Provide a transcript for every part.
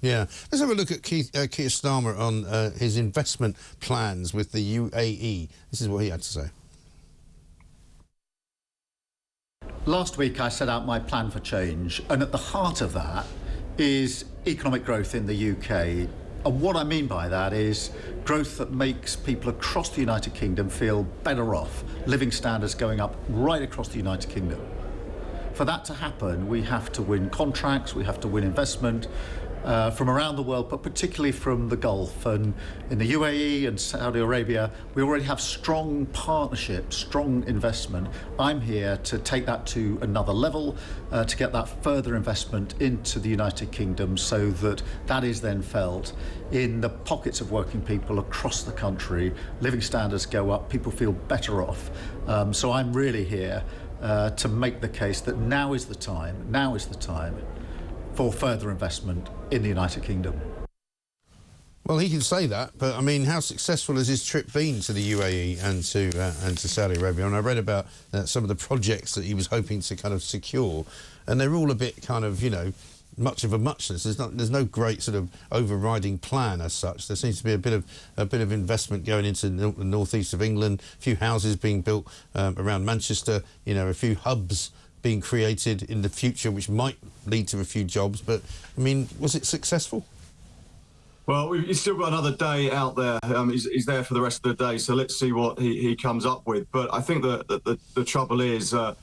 Yeah. Let's have a look at Keir Starmer on his investment plans with the UAE. This is what he had to say. Last week I set out my plan for change, and at the heart of that is economic growth in the UK. And what I mean by that is growth that makes people across the United Kingdom feel better off, living standards going up right across the United Kingdom. For that to happen, we have to win contracts, we have to win investment from around the world, but particularly from the Gulf. And in the UAE and Saudi Arabia, we already have strong partnerships, strong investment. I'm here to take that to another level, to get that further investment into the United Kingdom so that that is then felt in the pockets of working people across the country. Living standards go up, people feel better off. So I'm really here to make the case that now is the time for further investment in the United Kingdom. Well, he can say that, but I mean, how successful has his trip been to the UAE and to Saudi Arabia? And I read about some of the projects that he was hoping to kind of secure, and they're all a bit kind of, you know, much of a muchness. There's no great sort of overriding plan as such. There seems to be a bit of investment going into the northeast of England, a few houses being built around Manchester, you know, a few hubs being created in the future, which might lead to a few jobs. But, I mean, was it successful? Well, he's still got another day out there. He's there for the rest of the day, so let's see what he comes up with. But I think that the trouble is, the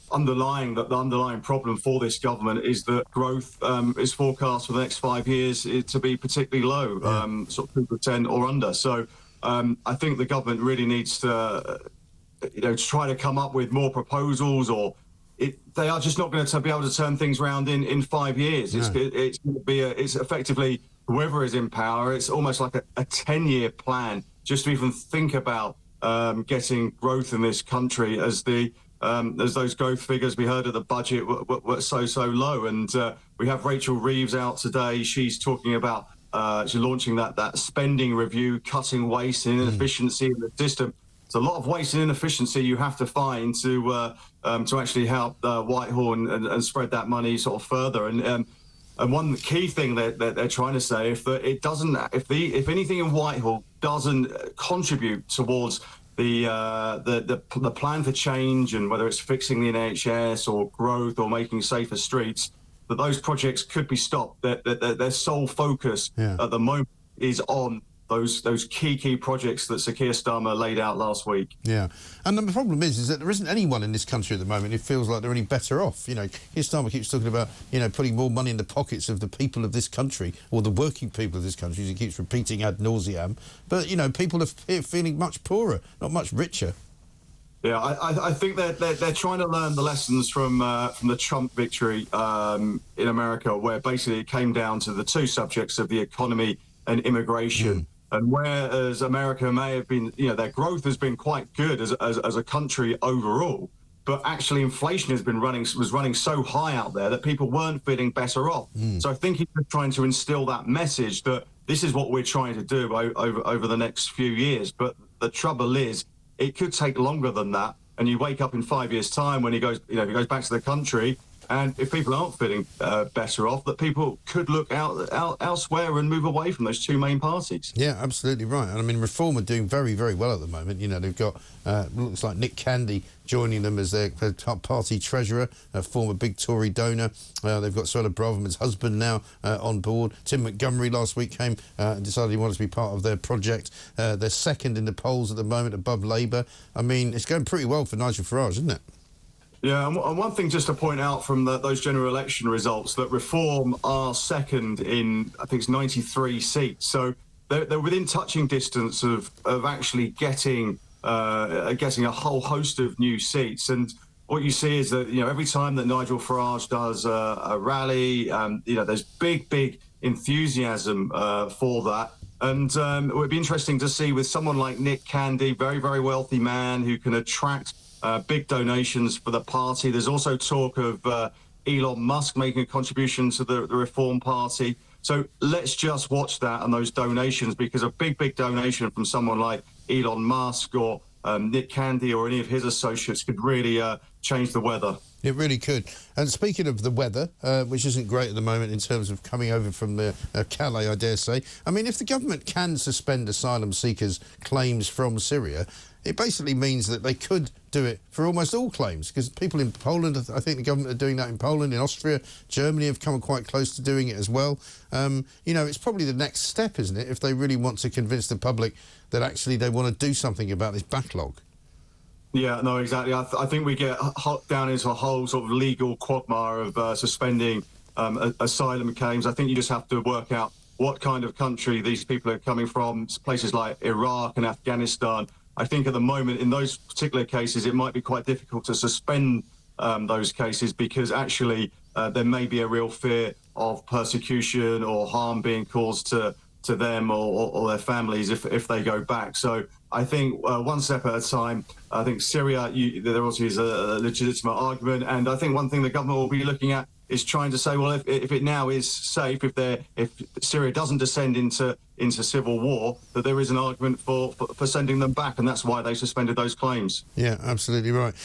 underlying problem for this government is that growth is forecast for the next 5 years to be particularly low, sort of 2% or under. So I think the government really needs to try to come up with more proposals, or they are just not going to be able to turn things around in 5 years. No. It's going to be it's effectively whoever is in power. It's almost like a 10-year plan just to even think about getting growth in this country, as those growth figures we heard at the budget were so low. And we have Rachel Reeves out today. She's talking about she's launching that spending review, cutting waste and inefficiency in the system. It's a lot of waste and inefficiency you have to find to actually help Whitehall and spread that money sort of further. And one key thing that they're trying to say, if anything in Whitehall doesn't contribute towards the plan for change, and whether it's fixing the NHS or growth or making safer streets, that those projects could be stopped. Their sole focus at the moment is on those key projects that Sir Keir Starmer laid out last week. Yeah, and the problem is that there isn't anyone in this country at the moment who feels like they're any better off. You know, Keir Starmer keeps talking about, you know, putting more money in the pockets of the people of this country, or the working people of this country, as he keeps repeating ad nauseam. But, you know, people are feeling much poorer, not much richer. Yeah, I think they're trying to learn the lessons from the Trump victory in America, where basically it came down to the two subjects of the economy and immigration. And whereas America may have been, you know, their growth has been quite good as a country overall, but actually inflation was running so high out there that people weren't feeling better off. So I think he's trying to instill that message that this is what we're trying to do over the next few years. But the trouble is, it could take longer than that. And you wake up in 5 years' time when he goes back to the country, and if people aren't feeling better off, that people could look elsewhere and move away from those two main parties. Yeah, absolutely right. And I mean, Reform are doing very, very well at the moment. You know, they've got, looks like Nick Candy joining them as their party treasurer, a former big Tory donor. They've got Suella Braverman's husband now on board. Tim Montgomery last week came and decided he wanted to be part of their project. They're second in the polls at the moment, above Labour. I mean, it's going pretty well for Nigel Farage, isn't it? Yeah, and one thing just to point out from those general election results, that Reform are second in, I think it's 93 seats. So they're within touching distance of actually getting a whole host of new seats. And what you see is that, you know, every time that Nigel Farage does a rally, you know, there's big enthusiasm for that. And it would be interesting to see with someone like Nick Candy, very, very wealthy man who can attract big donations for the party. There's also talk of Elon Musk making a contribution to the Reform Party. So let's just watch that and those donations, because a big donation from someone like Elon Musk or Nick Candy or any of his associates could really change the weather. It really could. And speaking of the weather, which isn't great at the moment in terms of coming over from Calais, I dare say. I mean, if the government can suspend asylum seekers' claims from Syria, it basically means that they could do it for almost all claims, because people in Poland, I think the government are doing that in Poland, in Austria, Germany have come quite close to doing it as well. You know, it's probably the next step, isn't it, if they really want to convince the public that actually they want to do something about this backlog. Yeah, no, exactly. I think we get down into a whole sort of legal quagmire of suspending asylum claims. I think you just have to work out what kind of country these people are coming from, places like Iraq and Afghanistan. I think at the moment, in those particular cases, it might be quite difficult to suspend those cases, because actually there may be a real fear of persecution or harm being caused to them or their families if they go back. So I think one step at a time. I think Syria, there obviously is a legitimate argument, and I think one thing the government will be looking at is trying to say, well, if it now is safe, if Syria doesn't descend into civil war, that there is an argument for sending them back, and that's why they suspended those claims. Yeah, absolutely right.